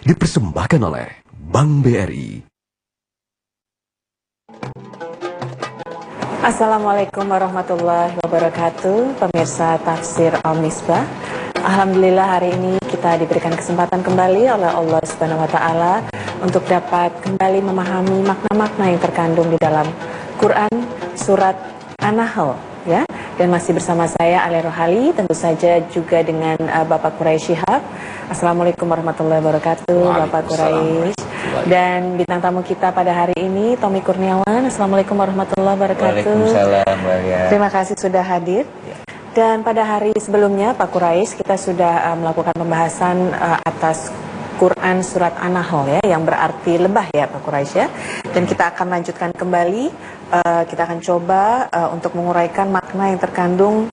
dipersembahkan oleh Bank BRI. Assalamualaikum warahmatullahi wabarakatuh, pemirsa Tafsir Al-Misbah. Alhamdulillah hari ini kita diberikan kesempatan kembali oleh Allah Subhanahu wa Ta'ala untuk dapat kembali memahami makna-makna yang terkandung di dalam Quran surat An-Nahl, ya. Dan masih bersama saya Ale Rohali, tentu saja juga dengan Bapak Quraisy Shihab. Assalamualaikum warahmatullahi wabarakatuh, Bapak Quraisy. Dan bintang tamu kita pada hari ini Tommy Kurniawan. Assalamualaikum warahmatullahi wabarakatuh. Waalaikumsalam, terima kasih sudah hadir. Dan pada hari sebelumnya Pak Quraisy kita sudah melakukan pembahasan atas Quran surat An-Nahl, ya, yang berarti lebah, ya Pak Quraisy, ya. Dan kita akan lanjutkan kembali, kita akan coba untuk menguraikan makna yang terkandung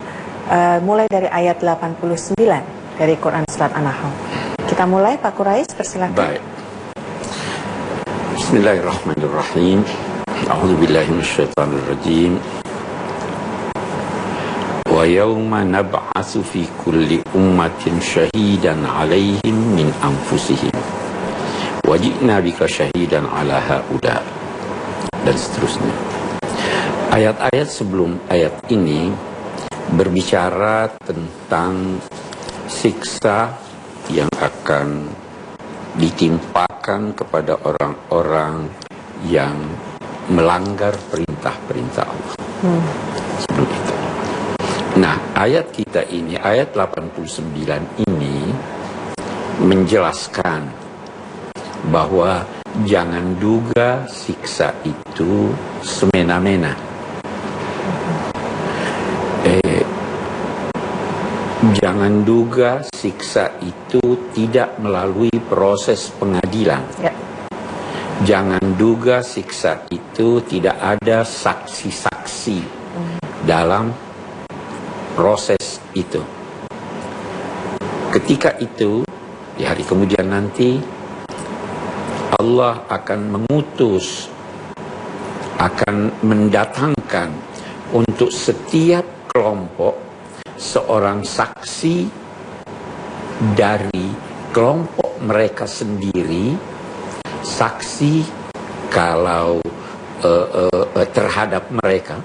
mulai dari ayat 89 dari Quran surat An-Nahl. Kita mulai, Pak Quraisy, persilakan. Baik. Bismillahirrahmanirrahim. A'udzubillahi minasyaitonirrajim. Wa yawma nab'atsu fi kulli ummatin syahidan 'alaihim min anfusihim wa ji'na bika syahidan 'ala haula, dan seterusnya. Ayat-ayat sebelum ayat ini berbicara tentang siksa yang akan ditimpakan kepada orang-orang yang melanggar perintah-perintah Allah. Sebelum itu. Nah, ayat kita ini, ayat 89 ini menjelaskan bahwa jangan duga siksa itu semena-mena. Jangan duga siksa itu tidak melalui proses pengadilan. Ya. Jangan duga siksa itu tidak ada saksi-saksi dalam proses itu. Ketika itu, di hari kemudian nanti, Allah akan mengutus, akan mendatangkan untuk setiap kelompok seorang saksi dari kelompok mereka sendiri, saksi kalau terhadap mereka.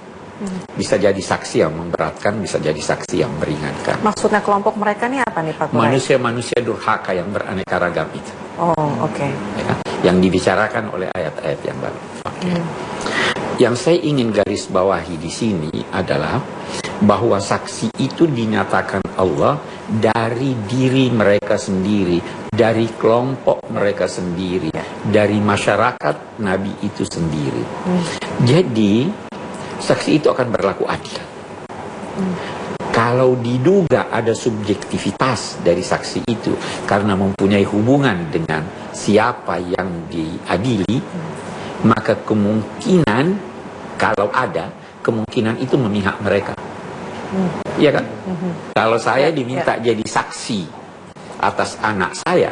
Bisa jadi saksi yang memberatkan, bisa jadi saksi yang meringankan. Maksudnya kelompok mereka ini apa nih Pak Quraisy? Manusia-manusia durhaka yang beraneka ragam itu. Oh, oke. Ya, yang dibicarakan oleh ayat-ayat yang baru. Okay. Yang saya ingin garis bawahi di sini adalah bahwa saksi itu dinyatakan Allah dari diri mereka sendiri, dari kelompok mereka sendiri, dari masyarakat Nabi itu sendiri. Jadi saksi itu akan berlaku adil. Kalau diduga ada subjektivitas dari saksi itu karena mempunyai hubungan dengan siapa yang diadili, maka kemungkinan, kalau ada, kemungkinan itu memihak mereka. Iya kan? Kalau saya diminta jadi saksi atas anak saya,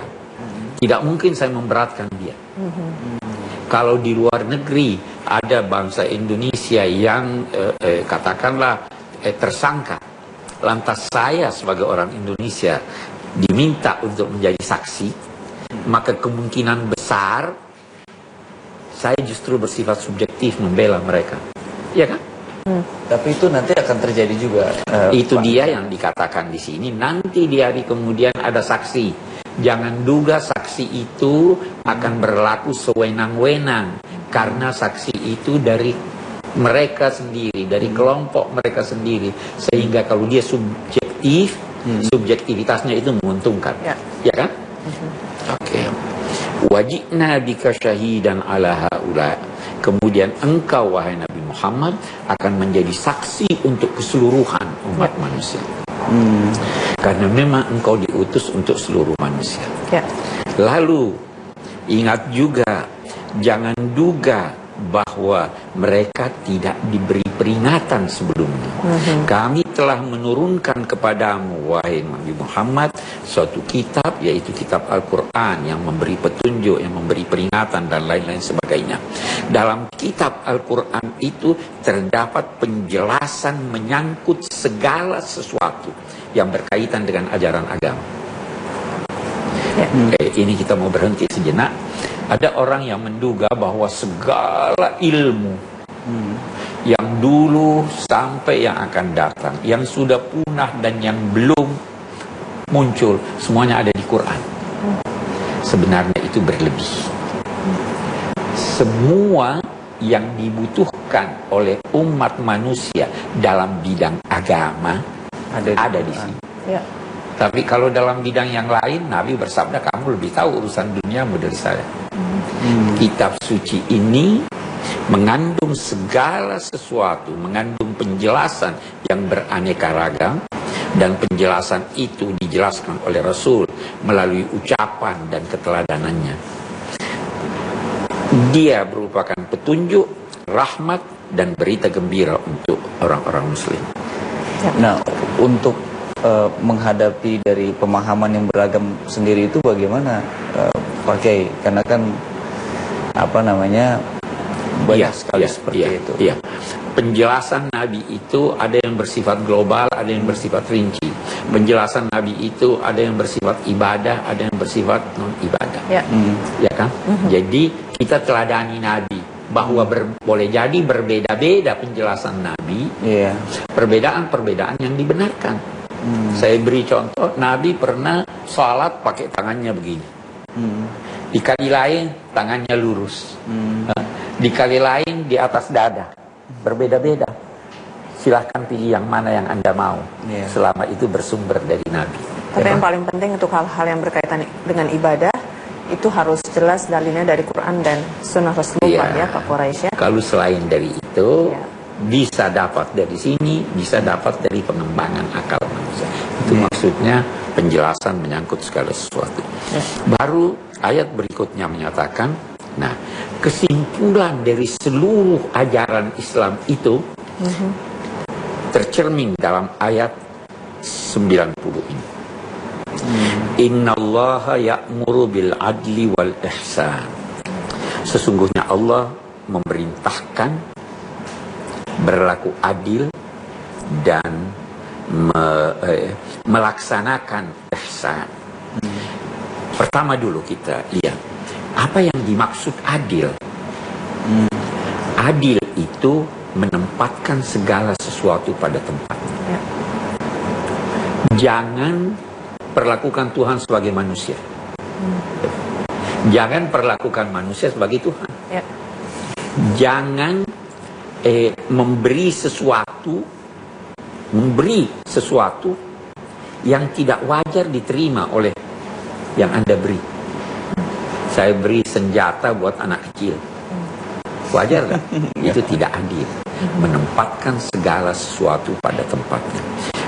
tidak mungkin saya memberatkan dia. Kalau di luar negeri ada bangsa Indonesia yang katakanlah tersangka, lantas saya sebagai orang Indonesia diminta untuk menjadi saksi, maka kemungkinan besar saya justru bersifat subjektif membela mereka. Iya kan? Tapi itu nanti akan terjadi juga. Itu dia yang dikatakan di sini. Nanti di hari kemudian ada saksi. Jangan duga saksi itu akan berlaku sewenang-wenang, karena saksi itu dari mereka sendiri, dari kelompok mereka sendiri, sehingga kalau dia subjektif, subjektivitasnya itu menguntungkan. Ya kan? Oke. Wajibna bika syahidan ala haula. Kemudian engkau wahai Nabi Muhammad akan menjadi saksi untuk keseluruhan umat manusia. Karena memang engkau diutus untuk seluruh manusia. Lalu ingat juga, jangan duga bahwa mereka tidak diberi peringatan sebelumnya. Kami telah menurunkan kepadamu wahai Nabi Muhammad suatu kitab, yaitu kitab Al-Quran, yang memberi petunjuk, yang memberi peringatan dan lain-lain sebagainya. Dalam kitab Al-Quran itu terdapat penjelasan menyangkut segala sesuatu yang berkaitan dengan ajaran agama. Ya. Ini kita mau berhenti sejenak. Ada orang yang menduga bahwa segala ilmu yang dulu sampai yang akan datang, yang sudah punah dan yang belum muncul, semuanya ada di Quran. Sebenarnya itu berlebih. Semua yang dibutuhkan oleh umat manusia dalam bidang agama ada di sini. Ya. Tapi kalau dalam bidang yang lain, Nabi bersabda, kamu lebih tahu urusan duniamu dari saya. Kitab suci ini mengandung segala sesuatu, mengandung penjelasan yang beraneka ragam, dan penjelasan itu dijelaskan oleh Rasul melalui ucapan dan keteladanannya. Dia merupakan petunjuk, rahmat, dan berita gembira untuk orang-orang muslim. Nah, untuk menghadapi dari pemahaman yang beragam sendiri itu bagaimana Pak Kiai? Karena kan banyak sekali seperti itu. Iya. Penjelasan Nabi itu ada yang bersifat global, ada yang bersifat rinci. Penjelasan Nabi itu ada yang bersifat ibadah, ada yang bersifat non ibadah. Ya. Ya kan? Jadi kita teladani Nabi bahwa boleh jadi berbeda-beda penjelasan Nabi. Iya. Perbedaan-perbedaan yang dibenarkan. Saya beri contoh, Nabi pernah sholat pakai tangannya begini. Di kali lain tangannya lurus. Di kali lain di atas dada. Berbeda-beda. Silahkan pilih yang mana yang Anda mau. Selama itu bersumber dari Nabi. Tapi yang paling penting untuk hal-hal yang berkaitan dengan ibadah, itu harus jelas dalilnya dari Quran dan Sunnah Rasulullah, ya Pak Quraisy. Kalau selain dari itu, bisa dapat dari sini, bisa dapat dari pengembangan akal manusia. Itu maksudnya penjelasan menyangkut segala sesuatu. Baru ayat berikutnya menyatakan, nah, kesimpulan dari seluruh ajaran Islam itu tercermin dalam ayat 90 ini. Innallaha ya'muru bil adli wal ihsan. Sesungguhnya Allah memerintahkan berlaku adil dan melaksanakan ihsan. Pertama dulu kita lihat apa yang dimaksud adil. Adil itu menempatkan segala sesuatu pada tempatnya. Jangan perlakukan Tuhan sebagai manusia. Jangan perlakukan manusia sebagai Tuhan. Jangan memberi sesuatu yang tidak wajar diterima oleh yang Anda beri. Saya beri senjata buat anak kecil. Wajar nggak? Itu tidak adil. Menempatkan segala sesuatu pada tempatnya.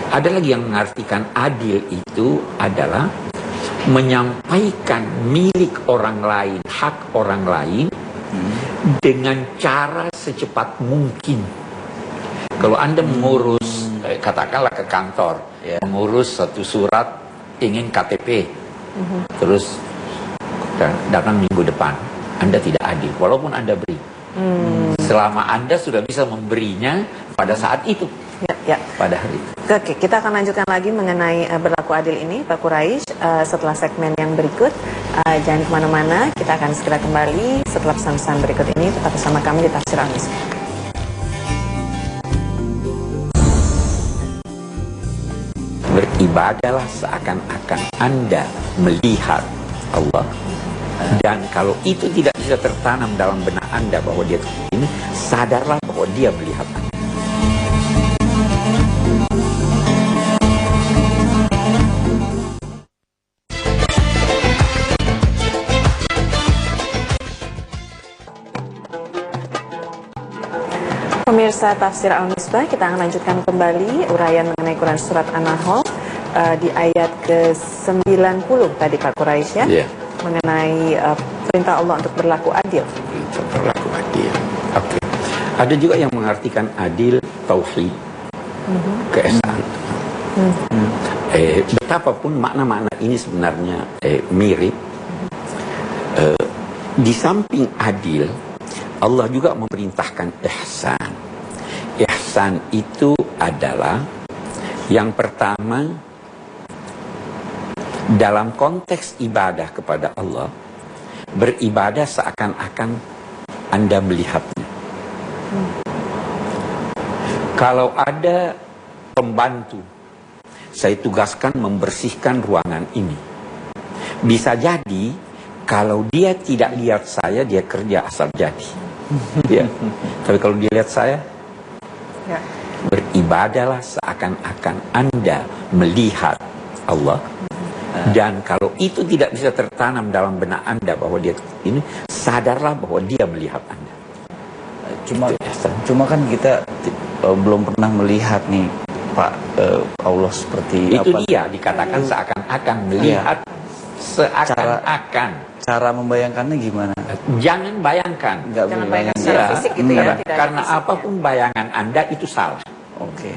Ada lagi yang mengartikan adil itu adalah menyampaikan milik orang lain, hak orang lain dengan cara secepat mungkin. Kalau Anda mengurus, katakanlah ke kantor, mengurus satu surat, ingin KTP, terus datang minggu depan, Anda tidak adil, walaupun Anda beri. Selama Anda sudah bisa memberinya pada saat itu, pada hari itu. Oke, kita akan lanjutkan lagi mengenai berlaku adil ini, Pak Quraisy, setelah segmen yang berikut. Jangan kemana-mana, kita akan segera kembali setelah pesan-pesan berikut ini. Tetap bersama kami di Tafsir Al-Misbah. Beribadahlah seakan-akan Anda melihat Allah. Dan kalau itu tidak bisa tertanam dalam benak Anda bahwa dia ini, sadarlah bahwa dia melihat Anda. Pemirsa Tafsir Al-Misbah, kita akan lanjutkan kembali uraian mengenai Quran Surat An-Nahl di ayat ke-90 tadi Pak Quraisy, mengenai perintah Allah untuk berlaku adil. Berlaku adil. Oke. Ada juga yang mengartikan adil, tauhid, keesaan. Betapapun makna-makna ini sebenarnya mirip. Di samping adil, Allah juga memerintahkan ihsan. Ihsan itu adalah yang pertama, dalam konteks ibadah kepada Allah, beribadah seakan-akan Anda melihatnya. Kalau ada pembantu, saya tugaskan membersihkan ruangan ini. Bisa jadi kalau dia tidak lihat saya, dia kerja asal jadi. Ya. Tapi kalau dia lihat saya, Ya. beribadahlah seakan-akan Anda melihat Allah. Dan kalau itu tidak bisa tertanam dalam benak Anda bahwa dia ini, sadarlah bahwa dia melihat Anda. Cuma kan kita belum pernah melihat nih Pak, Allah seperti Itu apa. dia dikatakan seakan-akan melihat, seakan-akan. Cara membayangkannya gimana? Jangan bayangkan. Nggak Jangan boleh bayangkan bayangkan. secara fisik gitu ya. Karena, tidak ada karena fisiknya. apapun bayangan Anda itu salah. Oke.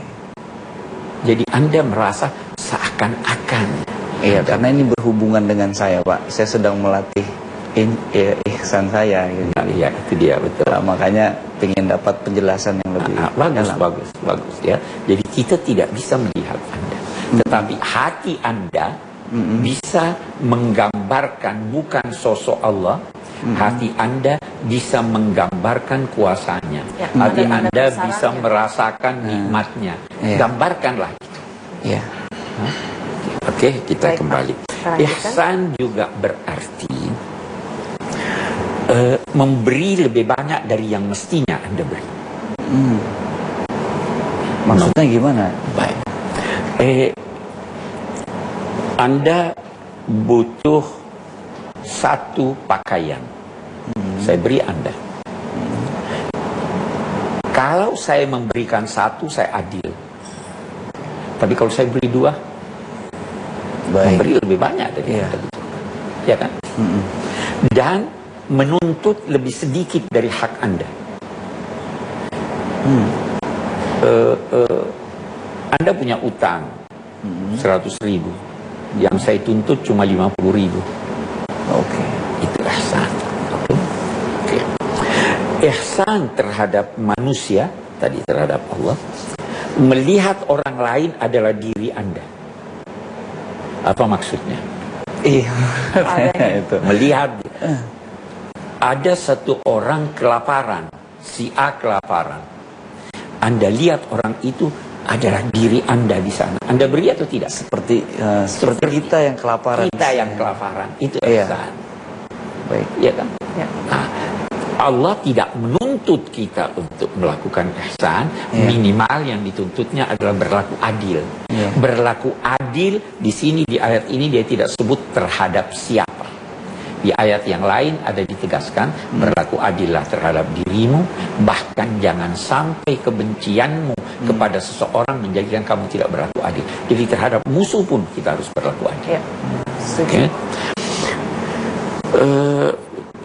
Jadi Anda merasa seakan-akan. Iya, karena ini berhubungan dengan saya, Pak. Saya sedang melatih ihsan saya. Gitu. Iya, itu dia, betul. Makanya ingin dapat penjelasan yang lebih Bagus, dalam. bagus ya. Jadi kita tidak bisa melihat Anda, tetapi hati Anda bisa menggambarkan bukan sosok Allah. Hati Anda bisa menggambarkan kuasanya. Ya, Hati tanda-tanda Anda kebesarannya. bisa merasakan nikmatnya. Iya. Gambarkanlah itu. Iya. Oke, kita Baik, kembali. Pak. Kita lanjutkan. Ihsan juga berarti memberi lebih banyak dari yang mestinya Anda beri. Maksudnya gimana? Baik. Anda butuh satu pakaian. Saya beri Anda. Kalau saya memberikan satu, saya adil. Tapi kalau saya beri dua, memberi lebih banyak dari yang Anda butuhkan. Ya kan? Dan menuntut lebih sedikit dari hak Anda. Anda punya utang 100.000, yang saya tuntut cuma 50.000. Oke. Itu ihsan. Oke. Ihsan terhadap manusia, tadi terhadap Allah, melihat orang lain adalah diri Anda. Apa maksudnya? Iya. Itu. Melihat ada satu orang kelaparan, si A kelaparan. Anda lihat orang itu adalah diri Anda di sana. Anda beri atau tidak? Seperti kita yang kelaparan. Kita yang kelaparan. Itu Iya. ihsan. Baik. Iya kan? Ya. Nah, Allah tidak menuntut kita untuk melakukan ihsan. Iya. Minimal yang dituntutnya adalah berlaku adil. Iya. Berlaku adil di sini, di ayat ini dia tidak sebut terhadap siapa. Di ayat yang lain ada ditegaskan berlaku adillah terhadap dirimu, bahkan jangan sampai kebencianmu kepada seseorang menjadikan kamu tidak berlaku adil. Jadi terhadap musuh pun kita harus berlaku adil. Ya. Setuju. Okay.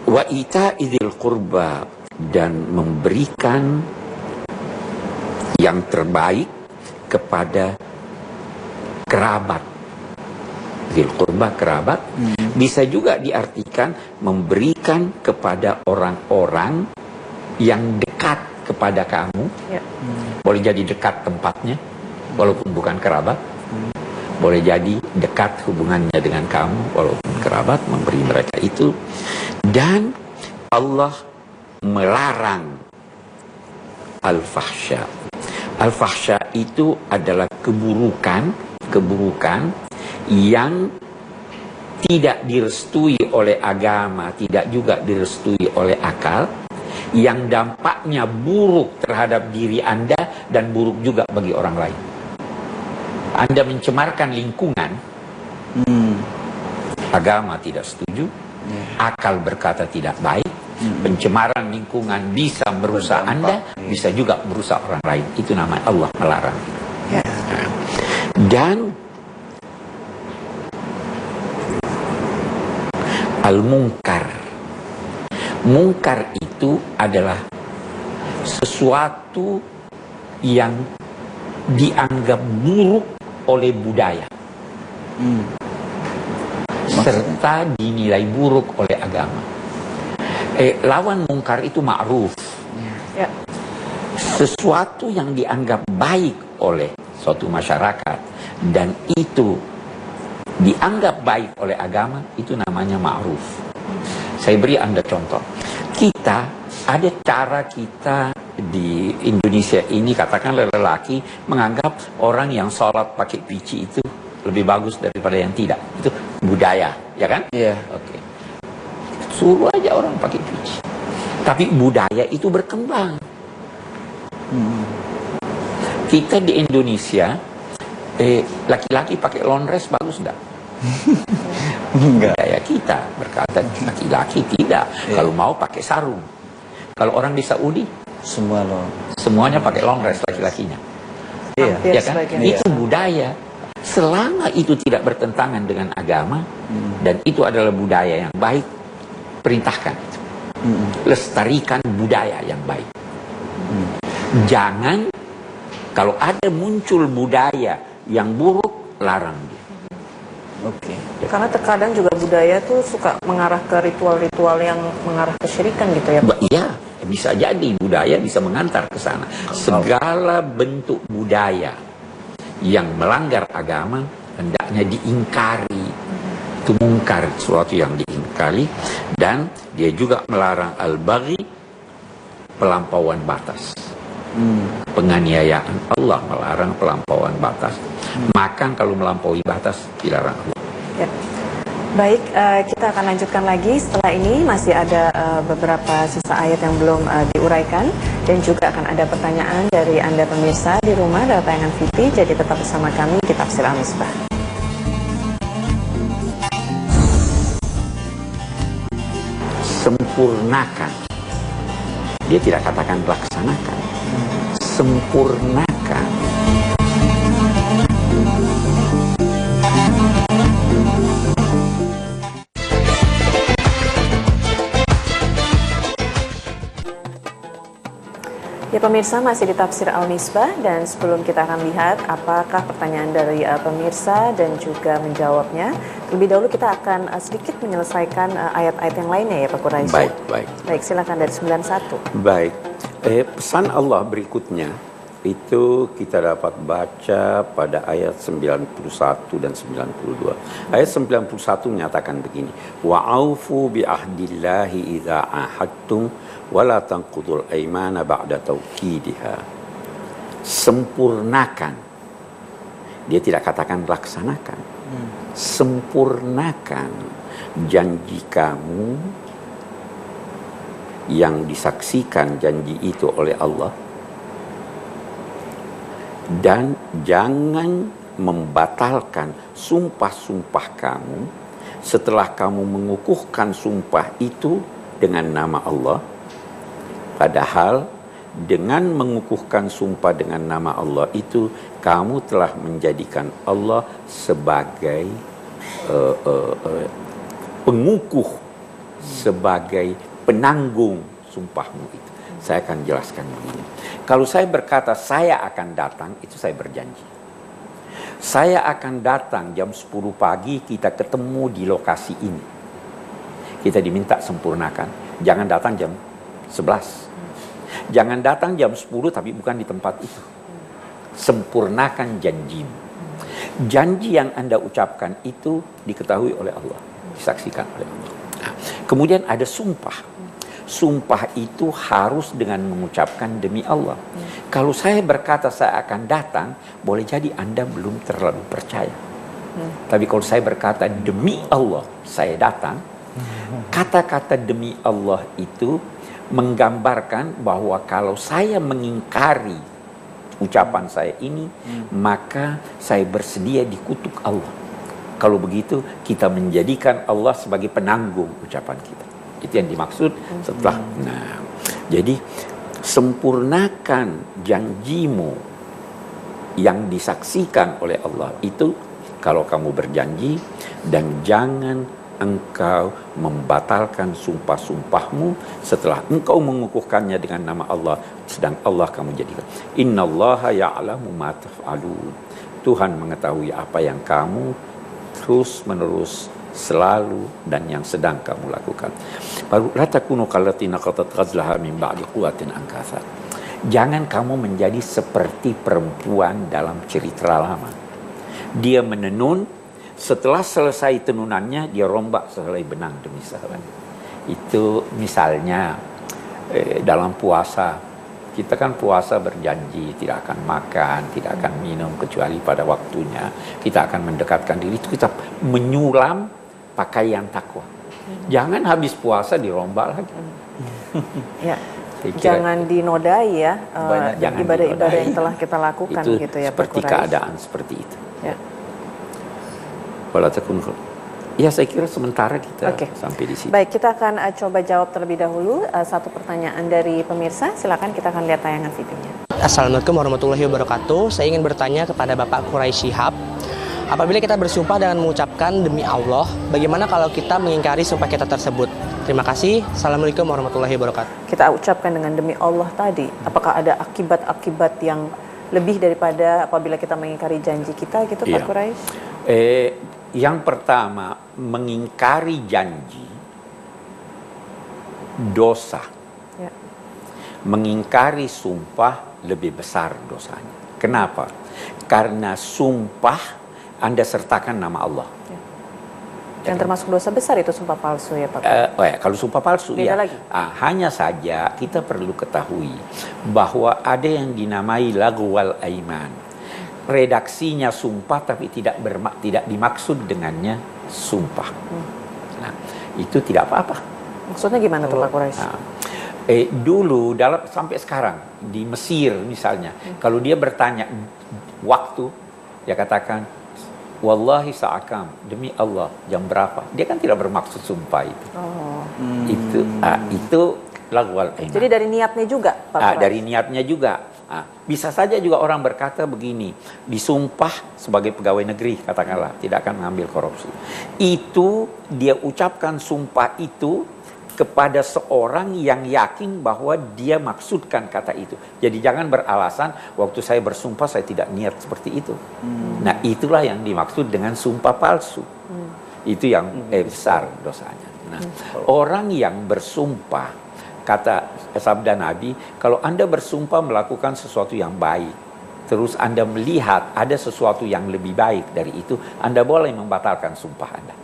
Wa ita idil qurba, dan memberikan yang terbaik kepada kerabat. Dzil qurba, kerabat, bisa juga diartikan memberikan kepada orang-orang yang dekat kepada kamu. Ya. Boleh jadi dekat tempatnya walaupun bukan kerabat. Boleh jadi dekat hubungannya dengan kamu walaupun kerabat, memberi mereka itu. Dan Allah melarang al-fahsya. Al-fahsya itu adalah keburukan yang tidak direstui oleh agama, tidak juga direstui oleh akal, yang dampaknya buruk terhadap diri Anda dan buruk juga bagi orang lain. Anda mencemarkan lingkungan, agama tidak setuju, akal berkata tidak baik, pencemaran lingkungan bisa merusak Anda, bisa juga merusak orang lain. Itu namanya Allah melarang. Dan al-munkar. Munkar itu adalah sesuatu yang dianggap buruk oleh budaya, serta dinilai buruk oleh agama. Lawan munkar itu ma'ruf. Ya. Sesuatu yang dianggap baik oleh suatu masyarakat, dan itu dianggap baik oleh agama, itu namanya ma'ruf. Saya beri Anda contoh. Kita, ada cara kita di Indonesia ini, katakanlah lelaki, menganggap orang yang sholat pakai pici itu lebih bagus daripada yang tidak. Itu budaya, ya kan? Iya. Oke. Suruh aja orang pakai pici. Tapi budaya itu berkembang. Kita di Indonesia, laki-laki pakai laundress bagus enggak? Enggak. Budaya kita berkata laki-laki tidak. Kalau mau pakai sarung. Kalau orang di Saudi, Semua loh. semuanya pakai laundress laki-lakinya. Iya. Hampir Ya kan? sebagian Itu budaya. Selama itu tidak bertentangan dengan agama, dan itu adalah budaya yang baik, perintahkan. Lestarikan budaya yang baik. Jangan, kalau ada muncul budaya yang buruk, larang dia. Oke. Karena terkadang juga budaya tuh suka mengarah ke ritual-ritual yang mengarah ke syirikan gitu ya. Iya, bisa jadi budaya bisa mengantar ke sana. Segala bentuk budaya yang melanggar agama hendaknya diingkari. Itu mungkar, sesuatu yang diingkari. Dan dia juga melarang al-baghi, pelampauan batas. Penganiayaan. Allah melarang pelampauan batas. Makan kalau melampaui batas dilarang Allah. Ya. Baik, kita akan lanjutkan lagi. Setelah ini masih ada beberapa sisa ayat yang belum diuraikan. Dan juga akan ada pertanyaan dari Anda pemirsa di rumah dalam tayangan VT. Jadi tetap bersama kami di Tafsir Al-Misbah. Sempurnakan. Dia tidak katakan laksanakan. Sempurnakan. Ya pemirsa, masih di Tafsir Al-Misbah, dan sebelum kita akan lihat apakah pertanyaan dari pemirsa dan juga menjawabnya, lebih dahulu kita akan sedikit menyelesaikan ayat-ayat yang lainnya ya Pak Quraisy. Baik. Baik, silakan dari 91. Baik. Pesan Allah berikutnya itu kita dapat baca pada ayat 91 dan 92. Ayat 91 menyatakan begini, wa'aufu bi ahdillahi idza ahadtum wa la tanqudul aymana ba'da tawkidiha. Sempurnakan. Dia tidak katakan laksanakan. Sempurnakan janji kamu yang disaksikan janji itu oleh Allah, dan jangan membatalkan sumpah-sumpah kamu setelah kamu mengukuhkan sumpah itu dengan nama Allah, padahal dengan mengukuhkan sumpah dengan nama Allah itu kamu telah menjadikan Allah sebagai pengukuh, sebagai penanggung sumpahmu itu. Saya akan jelaskan begini. Kalau saya berkata saya akan datang, itu saya berjanji. Saya akan datang jam 10 pagi, kita ketemu di lokasi ini. Kita diminta sempurnakan. Jangan datang jam 11. Jangan datang jam 10 tapi bukan di tempat itu. Sempurnakan janjimu. Janji yang Anda ucapkan itu diketahui oleh Allah, disaksikan oleh Allah. Nah, kemudian ada sumpah. Sumpah itu harus dengan mengucapkan demi Allah. Kalau saya berkata saya akan datang, boleh jadi Anda belum terlalu percaya. Tapi kalau saya berkata demi Allah saya datang, kata-kata demi Allah itu menggambarkan bahwa kalau saya mengingkari ucapan saya ini, maka saya bersedia dikutuk Allah. Kalau begitu kita menjadikan Allah sebagai penanggung ucapan kita. Itu yang dimaksud setelah. Nah, jadi sempurnakan janjimu yang disaksikan oleh Allah itu kalau kamu berjanji, dan jangan engkau membatalkan sumpah-sumpahmu setelah engkau mengukuhkannya dengan nama Allah, sedang Allah kamu jadikan. Innallaha ya'lamu ma taf'alun. Tuhan mengetahui apa yang kamu terus menerus selalu dan yang sedang kamu lakukan. Baru la takunu qallatina qatat ghazlaha min ba'di quwwatin ankasa. Jangan kamu menjadi seperti perempuan dalam cerita lama. Dia menenun, Setelah selesai tenunannya, dia rombak sehelai benang demi sehelai. Itu misalnya dalam puasa. Kita kan puasa berjanji tidak akan makan, tidak akan minum kecuali pada waktunya. Kita akan mendekatkan diri, itu kita menyulam pakaian takwa. Jangan habis puasa dirombak lagi. Ya. Jangan dinodai ya ibadah-ibadah yang telah kita lakukan itu gitu ya, seperti Pak Quraisy. keadaan seperti itu. Ya. Wala takun. Ya, saya kira sementara kita Oke. sampai di sini. Baik, kita akan coba jawab terlebih dahulu satu pertanyaan dari pemirsa. Silakan, kita akan lihat tayangan videonya. Assalamualaikum warahmatullahi wabarakatuh. Saya ingin bertanya kepada Bapak Quraisy Shihab. Apabila kita bersumpah dengan mengucapkan demi Allah, bagaimana kalau kita mengingkari sumpah kita tersebut? Terima kasih. Assalamualaikum warahmatullahi wabarakatuh. Kita ucapkan dengan demi Allah tadi, apakah ada akibat-akibat yang lebih daripada apabila kita mengingkari janji kita gitu, Pak Quraisy? Yang pertama, mengingkari janji dosa. Ya. Mengingkari sumpah lebih besar dosanya. Kenapa? Karena sumpah Anda sertakan nama Allah. Ya. Yang termasuk dosa besar itu sumpah palsu ya, Pak. Kalau sumpah palsu beda ya. lagi. Hanya saja kita perlu ketahui bahwa ada yang dinamai lagwal aiman. Redaksinya sumpah tapi tidak dimaksud dengannya sumpah. Nah, itu tidak apa-apa. Maksudnya gimana tuh, Pak Quraisy? Dulu sampai sekarang di Mesir misalnya, kalau dia bertanya waktu, dia katakan wallahi sa'akam, demi Allah jam berapa. Dia kan tidak bermaksud sumpah itu. Itu lagwal aiman. Jadi dari niatnya juga, Pak Quraisy? Dari niatnya juga. Bisa saja juga orang berkata begini, disumpah sebagai pegawai negeri katakanlah, tidak akan mengambil korupsi. Itu dia ucapkan sumpah itu kepada seorang yang yakin bahwa dia maksudkan kata itu. Jadi jangan beralasan waktu saya bersumpah saya tidak niat seperti itu. Nah, itulah yang dimaksud dengan sumpah palsu. Itu yang besar dosanya. Nah, orang yang bersumpah, kata sabda Nabi, kalau Anda bersumpah melakukan sesuatu yang baik, terus Anda melihat ada sesuatu yang lebih baik dari itu, Anda boleh membatalkan sumpah Anda.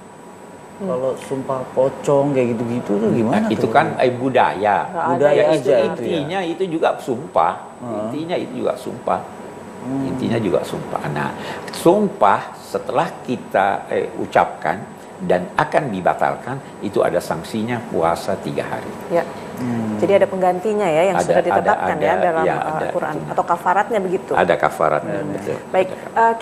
Kalau sumpah pocong kayak gitu-gitu tuh gimana? Itu kan budaya. Budaya itu aja intinya itu juga sumpah. Intinya itu juga sumpah. Intinya juga sumpah. Nah, sumpah setelah kita ucapkan dan akan dibatalkan, itu ada sanksinya puasa 3 hari. Ya. Jadi ada penggantinya ya yang sudah ditetapkan dalam Al-Quran atau kafaratnya begitu. Ada kafaratnya, betul. Baik,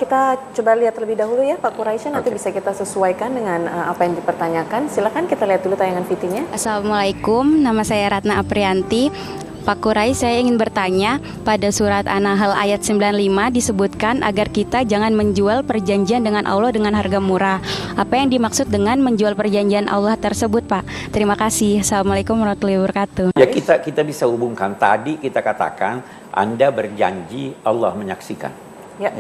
kita coba lihat terlebih dahulu ya Pak Quraisy, nanti bisa kita sesuaikan dengan apa yang dipertanyakan. Silakan kita lihat dulu tayangan videonya. Assalamualaikum, nama saya Ratna Aprianti. Pak Quraisy, saya ingin bertanya, pada surat An-Nahl ayat 95 disebutkan agar kita jangan menjual perjanjian dengan Allah dengan harga murah. Apa yang dimaksud dengan menjual perjanjian Allah tersebut, Pak? Terima kasih. Assalamualaikum warahmatullahi wabarakatuh. Ya, kita bisa hubungkan. Tadi kita katakan Anda berjanji, Allah menyaksikan. Ya.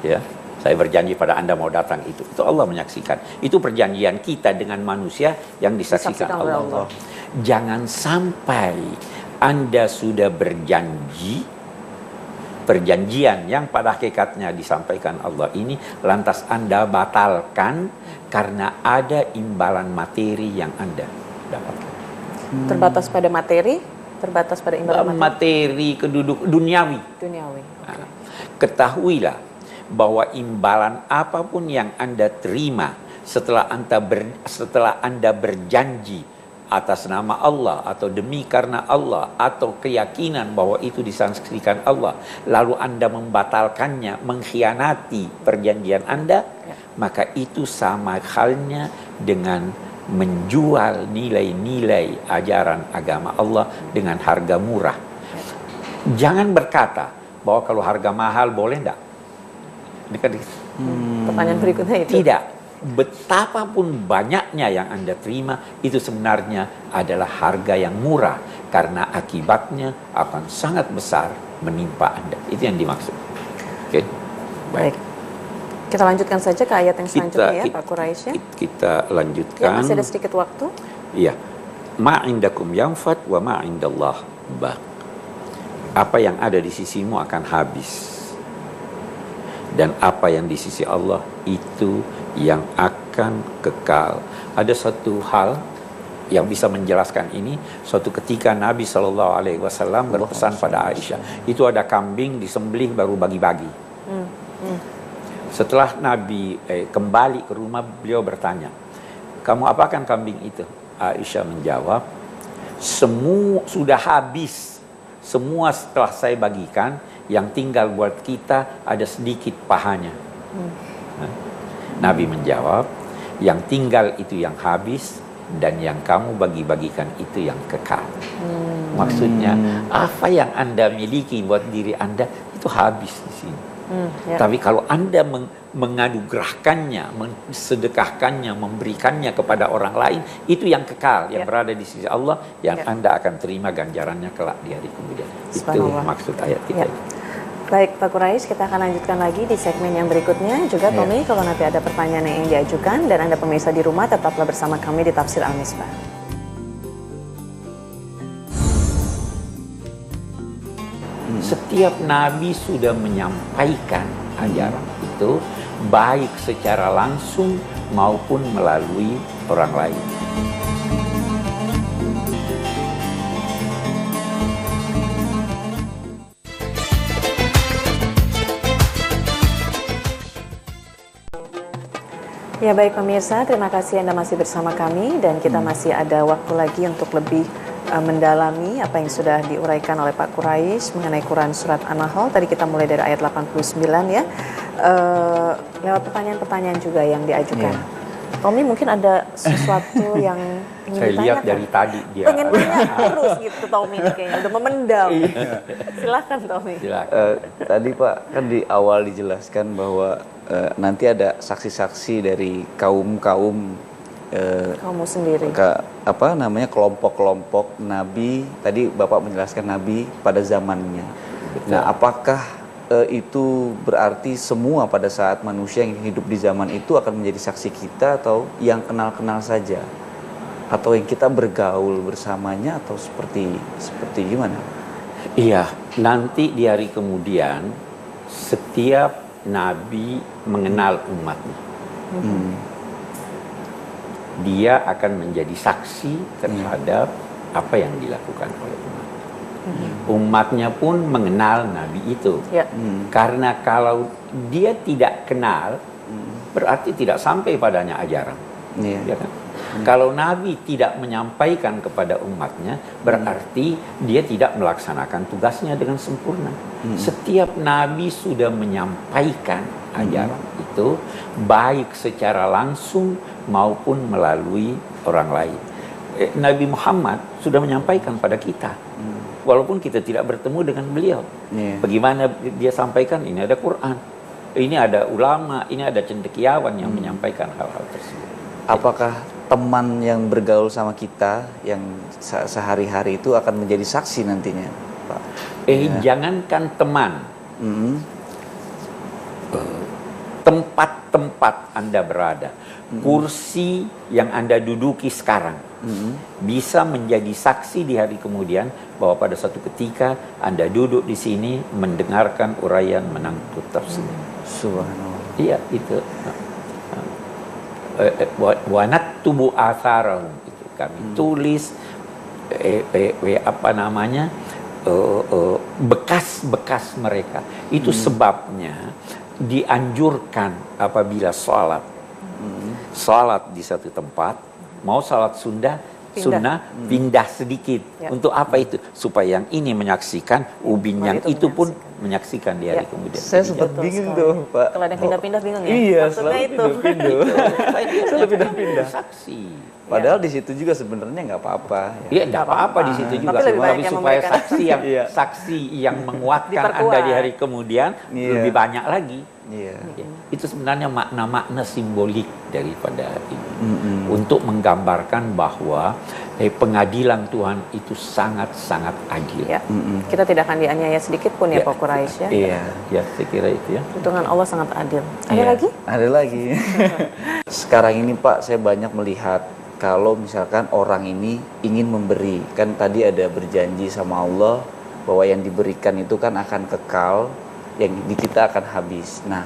Ya. Saya berjanji pada Anda mau datang itu Allah menyaksikan. Itu perjanjian kita dengan manusia yang disaksikan Allah. Jangan sampai Anda sudah berjanji, perjanjian yang pada hakikatnya disampaikan Allah ini, lantas Anda batalkan karena ada imbalan materi yang Anda dapatkan. Terbatas pada materi, terbatas pada imbalan materi keduduk duniawi. Nah, ketahuilah bahwa imbalan apapun yang Anda terima setelah Anda berjanji atas nama Allah atau demi karena Allah atau keyakinan bahwa itu disaksikan Allah, lalu Anda membatalkannya, mengkhianati perjanjian Anda, maka itu sama halnya dengan menjual nilai-nilai ajaran agama Allah dengan harga murah. Jangan berkata bahwa kalau harga mahal boleh enggak. Pertanyaan berikutnya itu. Tidak. Betapapun banyaknya yang Anda terima, itu sebenarnya adalah harga yang murah, karena akibatnya akan sangat besar menimpa Anda. Itu yang dimaksud. Oke. Baik. Kita lanjutkan saja ke ayat yang selanjutnya Pak Quraisy. Kita lanjutkan. Ya, masih ada sedikit waktu. Iya. Ma indakum yanfad wa ma indallah baq. Apa yang ada di sisimu akan habis. Dan apa yang di sisi Allah itu yang akan kekal. Ada satu hal yang bisa menjelaskan ini. Suatu ketika Nabi SAW berpesan pada Aisyah, itu ada kambing disembelih baru bagi-bagi. Setelah Nabi kembali ke rumah, beliau bertanya, kamu apakan kambing itu? Aisyah menjawab, semua sudah habis, semua setelah saya bagikan, yang tinggal buat kita ada sedikit pahanya. Nabi menjawab, yang tinggal itu yang habis, dan yang kamu bagi-bagikan itu yang kekal. Maksudnya, apa yang Anda miliki buat diri Anda itu habis di sini. Tapi kalau Anda menganugerahkannya, sedekahkannya, memberikannya kepada orang lain, itu yang kekal, yang berada di sisi Allah, yang Anda akan terima ganjarannya kelak di hari kemudian. Itu maksud ayat kita. Baik Pak Quraisy, kita akan lanjutkan lagi di segmen yang berikutnya. Juga Tommy, kalau nanti ada pertanyaan yang diajukan, dan Anda pemirsa di rumah, tetaplah bersama kami di Tafsir Al-Misbah. Setiap Nabi sudah menyampaikan ajaran itu, baik secara langsung maupun melalui orang lain. Ya baik pemirsa, terima kasih Anda masih bersama kami, dan kita masih ada waktu lagi untuk lebih mendalami apa yang sudah diuraikan oleh Pak Quraisy mengenai Quran Surat An-Nahl. Tadi kita mulai dari ayat 89 ya, lewat pertanyaan-pertanyaan juga yang diajukan. Tommy mungkin ada sesuatu yang ingin Saya lihat ditanyakan? dari tadi dia Pengen tanya terus gitu Tommy kayaknya, udah memendam. Silakan Tommy. Tadi Pak, kan di awal dijelaskan bahwa nanti ada saksi-saksi dari kaum Kamu sendiri. kelompok-kelompok Nabi. Tadi Bapak menjelaskan Nabi pada zamannya. Nah, apakah itu berarti semua pada saat manusia yang hidup di zaman itu akan menjadi saksi kita, atau yang kenal-kenal saja, atau yang kita bergaul bersamanya, atau seperti gimana? Iya, nanti di hari kemudian setiap Nabi mengenal umatnya. Dia akan menjadi saksi terhadap apa yang dilakukan oleh umat. Umatnya pun mengenal Nabi itu. Karena kalau dia tidak kenal, berarti tidak sampai padanya ajaran. Ya kan? Kalau Nabi tidak menyampaikan kepada umatnya, berarti dia tidak melaksanakan tugasnya dengan sempurna. Setiap Nabi sudah menyampaikan ajaran itu, baik secara langsung maupun melalui orang lain. Nabi Muhammad sudah menyampaikan pada kita, walaupun kita tidak bertemu dengan beliau. Bagaimana dia sampaikan? Ini ada Quran, ini ada ulama, ini ada cendekiawan yang menyampaikan hal-hal tersebut. Apakah teman yang bergaul sama kita yang sehari-hari itu akan menjadi saksi nantinya, Pak? Jangankan teman, tempat-tempat Anda berada, kursi yang Anda duduki sekarang, bisa menjadi saksi di hari kemudian bahwa pada suatu ketika Anda duduk di sini mendengarkan uraian menangkut tafsir. Subhanallah. Iya, itu. Wanat tubuh atharahum, itu kami tulis bekas-bekas mereka. Itu sebabnya dianjurkan apabila sholat di satu tempat, mau sholat sunnah pindah sedikit. Untuk apa itu? Supaya yang ini menyaksikan, ubin yang itu pun menyaksikan di hari kemudian. Saya sempat bingung tuh, Pak. Kalau ada yang pindah-pindah bingung ya? Iya, Maksudnya selalu itu. Selalu pindah-pindah. Saksi. Padahal di situ juga sebenarnya nggak apa-apa. Iya, tidak apa-apa di situ juga. Tapi lebih banyak Tapi yang supaya memberikan saksi yang menguatkan Diperkuat. Anda di hari kemudian lebih banyak lagi. Iya. Itu sebenarnya makna-makna simbolik daripada ini. Untuk menggambarkan bahwa pengadilan Tuhan itu sangat-sangat adil. Ya. Kita tidak akan dianiaya sedikit pun ya Pak Quraisy ya. Iya, ya saya kira itu ya. Hitungan Allah sangat adil. Ada Iya. lagi? Ada lagi. Sekarang ini Pak, saya banyak melihat kalau misalkan orang ini ingin memberi, kan tadi ada berjanji sama Allah bahwa yang diberikan itu kan akan kekal, yang di kita akan habis. Nah,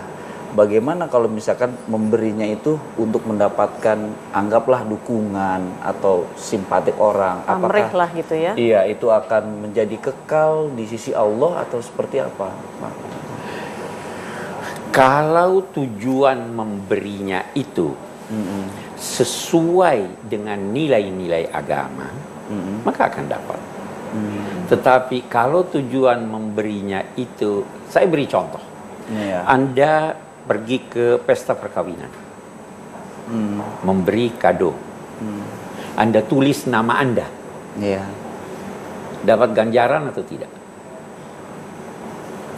bagaimana kalau misalkan memberinya itu untuk mendapatkan anggaplah dukungan atau simpatik orang? Pamrih Apakah lah gitu ya. iya itu akan menjadi kekal di sisi Allah atau seperti apa? Kalau tujuan memberinya itu sesuai dengan nilai-nilai agama, maka akan dapat. Tetapi kalau tujuan memberinya itu, saya beri contoh. Iya. Anda pergi ke pesta perkawinan, memberi kado. Anda tulis nama Anda, Iya. dapat ganjaran atau tidak?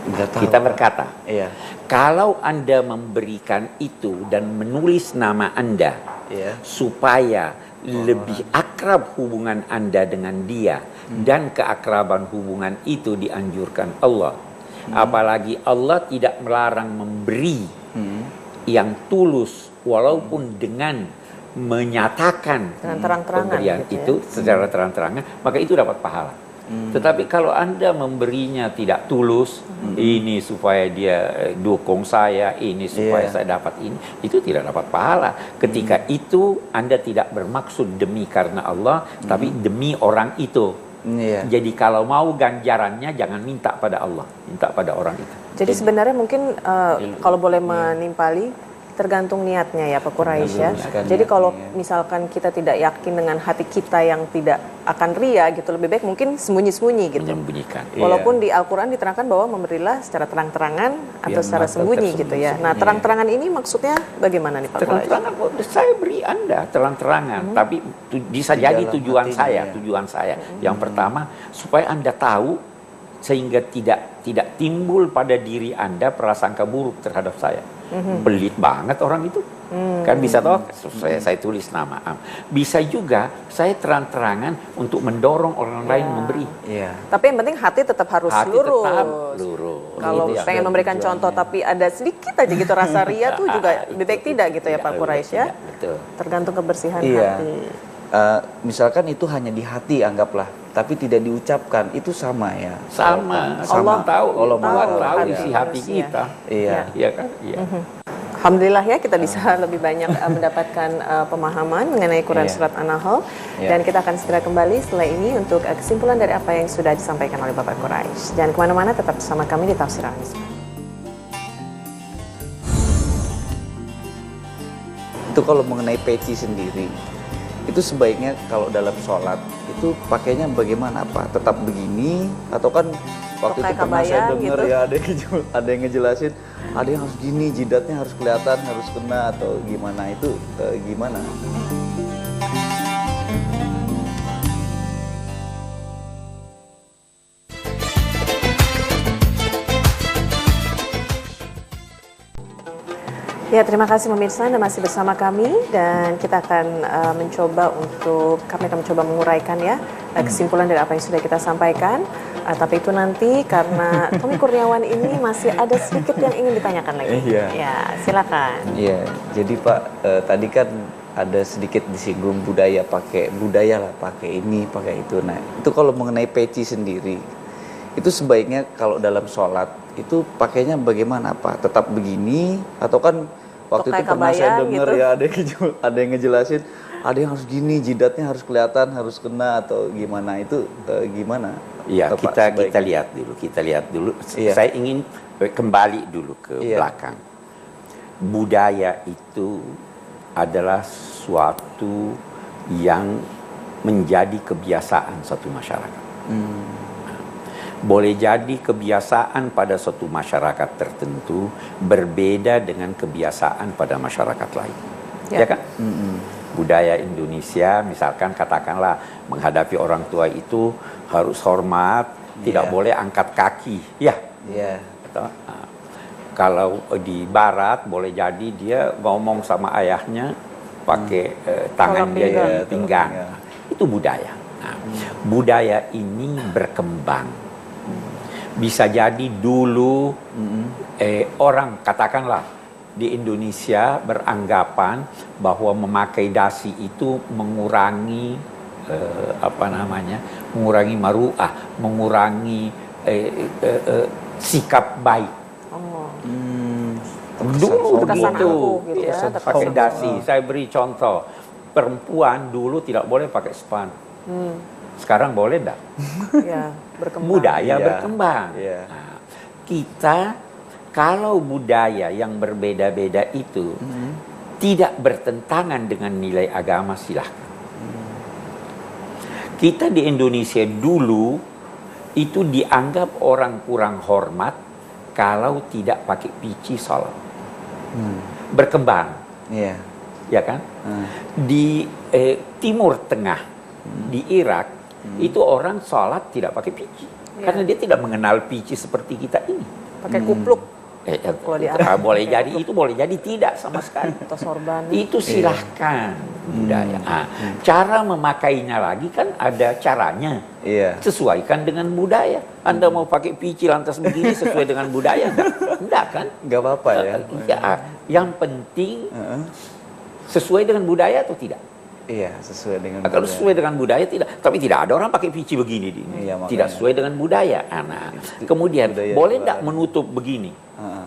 Nggak tahu. Kita berkata, Iya. kalau Anda memberikan itu dan menulis nama Anda, Iya. supaya lebih akrab hubungan Anda dengan dia, dan keakraban hubungan itu dianjurkan Allah. Apalagi Allah tidak melarang memberi yang tulus, walaupun dengan menyatakan Dengan terang-terangan pemberian gitu ya. itu secara terang-terangan, maka itu dapat pahala. Tetapi kalau Anda memberinya tidak tulus, ini supaya dia dukung saya, ini supaya Iya. saya dapat ini, itu tidak dapat pahala. Ketika itu Anda tidak bermaksud demi karena Allah, tapi demi orang itu. Iya. Jadi kalau mau ganjarannya jangan minta pada Allah, minta pada orang itu. Jadi sebenarnya mungkin kalau boleh menimpali tergantung niatnya ya Pak Quraisy ya. Tergantung Jadi kalau niatnya. misalkan kita tidak yakin dengan hati kita yang tidak akan ria gitu, lebih baik mungkin sembunyi-sembunyi gitu. Menyembunyikan. Walaupun di Al-Quran diterangkan bahwa memberilah secara terang-terangan atau secara atau sembunyi gitu ya. Nah, terang-terangan ini maksudnya bagaimana nih Pak Quraisy? Terang-terangan, saya beri Anda terang-terangan, tapi bisa Di jadi dalam tujuan hatinya, saya, ya. tujuan saya. Yang pertama, supaya Anda tahu sehingga tidak timbul pada diri Anda prasangka buruk terhadap saya. Pelit banget orang itu. Kan bisa toh saya tulis nama. Bisa juga saya terang-terangan untuk mendorong orang lain memberi. Iya. Tapi yang penting hati tetap harus Hati lurus. tetap lurus. Kalau Gitu ya. pengen memberikan contoh tapi ada sedikit aja gitu rasa ria tuh juga lebih baik tidak gitu ya Pak Quraisy ya. Betul. Tergantung kebersihan Iya. hati. Misalkan itu hanya di hati anggaplah, tapi tidak diucapkan, itu sama ya. Sama. Allah tahu. Allah tahu hati isi hati manusia. kita. Iya. Iya kan? Iya. Alhamdulillah ya kita bisa lebih banyak mendapatkan pemahaman mengenai Quran Iya. Surat An-Nahl. Iya. Dan kita akan segera kembali setelah ini untuk kesimpulan dari apa yang sudah disampaikan oleh Bapak Quraisy. Jangan kemana-mana, tetap bersama kami di Tafsir Al-Misbah. Itu kalau mengenai peci sendiri, itu sebaiknya kalau dalam sholat itu pakainya bagaimana, apa? Tetap begini atau kan waktu Pakai itu pernah saya kabayan dengar gitu? ya ada yang ngejelasin, ada yang harus gini, jidatnya harus kelihatan, harus kena atau gimana, itu gimana? Ya, terima kasih pemirsa Anda masih bersama kami dan kita akan kami akan mencoba menguraikan ya kesimpulan dari apa yang sudah kita sampaikan. Tapi itu nanti karena Tommy Kurniawan ini masih ada sedikit yang ingin ditanyakan lagi. Iya. Ya, silakan. Iya, jadi Pak tadi kan ada sedikit disinggung budaya lah pakai ini, pakai itu. Nah, itu kalau mengenai peci sendiri, itu sebaiknya kalau dalam sholat itu pakainya bagaimana, apa? Tetap begini atau kan waktu Pakai itu pernah saya kabayan dengar gitu? ya ada yang ngejelasin, ada yang harus gini, jidatnya harus kelihatan, harus kena atau gimana, itu gimana? Iya, Pak, kita sebaiknya? lihat dulu. Iya. Saya ingin kembali dulu ke Iya. belakang. Budaya itu adalah suatu yang menjadi kebiasaan satu masyarakat. Boleh jadi kebiasaan pada suatu masyarakat tertentu berbeda dengan kebiasaan pada masyarakat lain. Ya. Ya kan? Budaya Indonesia misalkan katakanlah menghadapi orang tua itu harus hormat, tidak Iya. boleh angkat kaki. Ya. Iya. Atau, kalau di barat boleh jadi dia ngomong sama ayahnya pakai tangan Tolak dia pinggang. di pinggang. Iya. Itu budaya. Nah, budaya ini berkembang. Bisa jadi dulu orang katakanlah di Indonesia beranggapan bahwa memakai dasi itu mengurangi mengurangi maruah, mengurangi sikap baik. Oh. Dulu Kesan begitu. aku gitu ya, Pakai terkesan. dasi. Saya beri contoh. Perempuan dulu tidak boleh pakai span. Sekarang boleh enggak? Ya, berkembang. Budaya Iya. berkembang. Iya. Nah, kita kalau budaya yang berbeda-beda itu tidak bertentangan dengan nilai agama, silahkan. Kita di Indonesia dulu itu dianggap orang kurang hormat kalau tidak pakai pici sholat. Berkembang, Iya. ya kan? Di Timur Tengah, di Irak, itu orang sholat tidak pakai pici. Karena dia tidak mengenal pici seperti kita ini. Pakai kupluk Kalau di Arab. Boleh jadi, itu boleh jadi tidak sama sekali. atau sorban. Itu silahkan budaya. Nah, cara memakainya lagi kan ada caranya. Iya. Sesuaikan dengan budaya. Anda mau pakai pici lantas begini sesuai dengan budaya? Enggak kan? Nggak apa-apa ya. Ya, yang penting sesuai dengan budaya atau tidak? Iya, sesuai dengan Kalau budaya. sesuai dengan budaya tidak, tapi tidak ada orang pakai pici begini di ini. Iya, makanya. Tidak sesuai dengan budaya. Nah, kemudian Budaya boleh itu tidak ada. menutup begini? Heeh.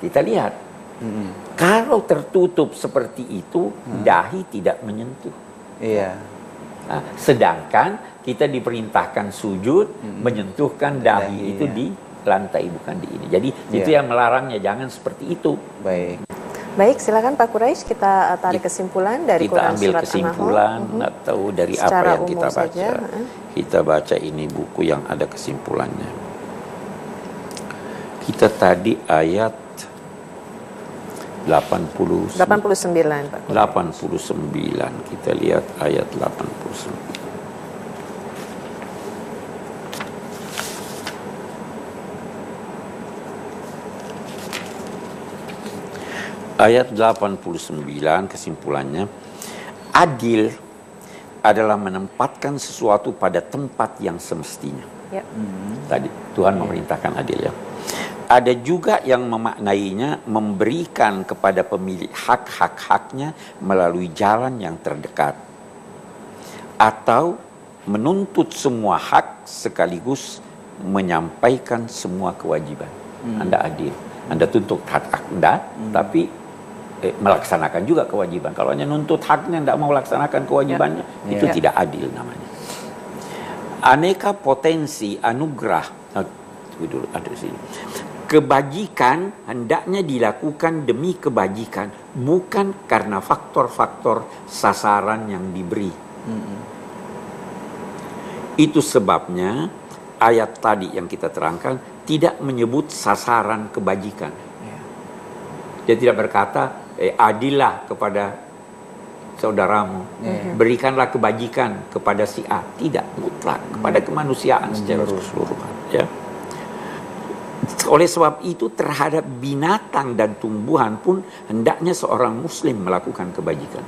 Kita lihat. Kalau tertutup seperti itu, dahi tidak menyentuh. Iya. Nah, sedangkan kita diperintahkan sujud menyentuhkan dahi Dahi, itu ya. di lantai bukan di ini. Jadi itu Iya. yang melarangnya, jangan seperti itu. Baik. Baik, silakan Pak Quraisy, kita tarik kesimpulan dari Kita Quran ambil surat kesimpulan An-Nahl. atau dari Secara apa yang umum kita baca. saja, Kita baca ini buku yang ada kesimpulannya. Kita tadi ayat 89. 89, Pak Quraisy. 89. Kita lihat ayat 89. Ayat 89 kesimpulannya, adil adalah menempatkan sesuatu pada tempat yang semestinya. Ya. Tadi Tuhan memerintahkan adil ya. Ada juga yang memaknainya memberikan kepada pemilik hak-haknya melalui jalan yang terdekat. Atau menuntut semua hak sekaligus menyampaikan semua kewajiban. Anda adil. Anda tuntut hak Anda, tapi melaksanakan juga kewajiban. Kalau hanya nuntut haknya, tidak mau melaksanakan kewajibannya, itu tidak adil namanya. Aneka potensi anugerah, dulu ada di sini. Kebajikan hendaknya dilakukan demi kebajikan, bukan karena faktor-faktor sasaran yang diberi. Itu sebabnya ayat tadi yang kita terangkan tidak menyebut sasaran kebajikan. Dia tidak berkata adillah kepada saudaramu, berikanlah kebajikan kepada si A. Tidak, mutlak kepada kemanusiaan secara keseluruhan. Ya. Oleh sebab itu terhadap binatang dan tumbuhan pun hendaknya seorang muslim melakukan kebajikan.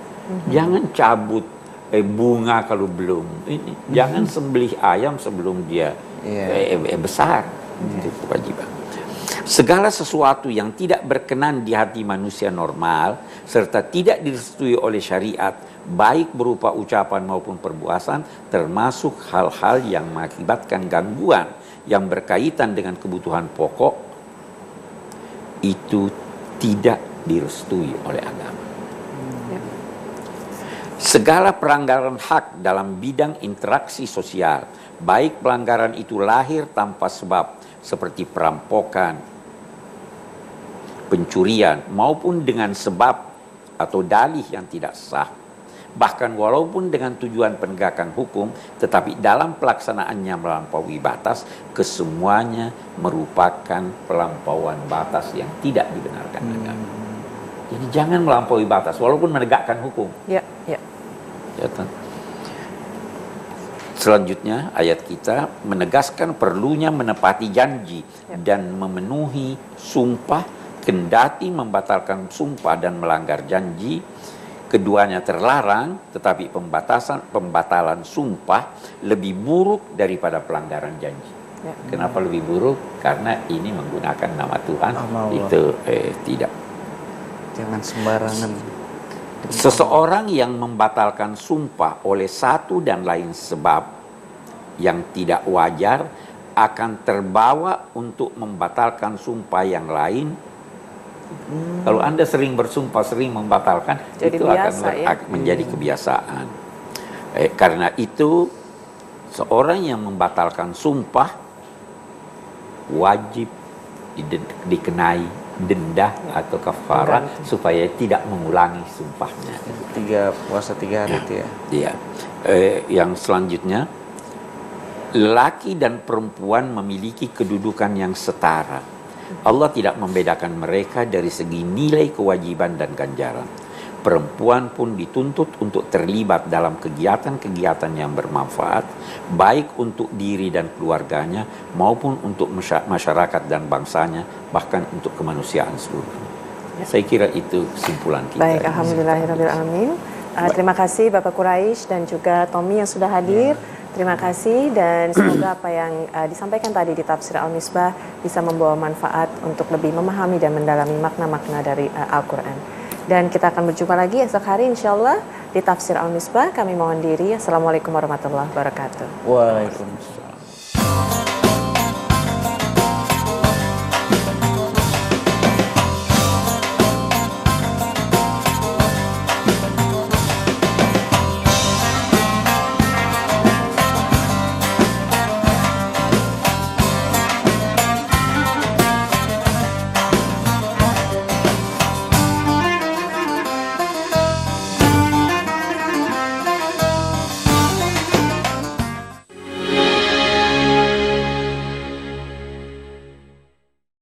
Jangan cabut bunga kalau belum. Jangan sembelih ayam sebelum dia besar. Itu kewajiban. Segala sesuatu yang tidak berkenan di hati manusia normal serta tidak direstui oleh syariat, baik berupa ucapan maupun perbuatan, termasuk hal-hal yang mengakibatkan gangguan yang berkaitan dengan kebutuhan pokok, itu tidak direstui oleh agama. Segala pelanggaran hak dalam bidang interaksi sosial, baik pelanggaran itu lahir tanpa sebab seperti perampokan, pencurian, maupun dengan sebab atau dalih yang tidak sah, bahkan walaupun dengan tujuan penegakan hukum, tetapi dalam pelaksanaannya melampaui batas, kesemuanya merupakan pelampauan batas yang tidak dibenarkan agama. Jadi jangan melampaui batas, walaupun menegakkan hukum. Ya, ya. Ya, kan? Selanjutnya ayat kita menegaskan perlunya menepati janji dan memenuhi sumpah, kendati membatalkan sumpah dan melanggar janji. Keduanya terlarang, tetapi pembatalan sumpah lebih buruk daripada pelanggaran janji. Ya. Kenapa lebih buruk? Karena ini menggunakan nama Tuhan. Nama Allah. Itu tidak. Jangan sembarangan. Seseorang yang membatalkan sumpah oleh satu dan lain sebab yang tidak wajar akan terbawa untuk membatalkan sumpah yang lain Kalau Anda sering bersumpah, sering membatalkan, Jadi itu biasa, akan menjadi kebiasaan. Karena itu seorang yang membatalkan sumpah wajib dikenai denda atau kafarah supaya tidak mengulangi sumpahnya. Puasa 3 hari itu ya. Iya. Yang selanjutnya, lelaki dan perempuan memiliki kedudukan yang setara. Allah tidak membedakan mereka dari segi nilai kewajiban dan ganjaran. Perempuan pun dituntut untuk terlibat dalam kegiatan-kegiatan yang bermanfaat, baik untuk diri dan keluarganya, maupun untuk masyarakat dan bangsanya, bahkan untuk kemanusiaan seluruhnya. Saya kira itu kesimpulan kita. Baik, alhamdulillahirrahmanirrahim. Terima kasih Bapak Quraisy dan juga Tommy yang sudah hadir. Terima kasih dan semoga apa yang disampaikan tadi di Tafsir Al-Misbah bisa membawa manfaat untuk lebih memahami dan mendalami makna-makna dari Al-Quran. Dan kita akan berjumpa lagi esok hari insyaAllah di Tafsir Al-Misbah. Kami mohon diri. Assalamualaikum warahmatullahi wabarakatuh. Waalaikumsalam.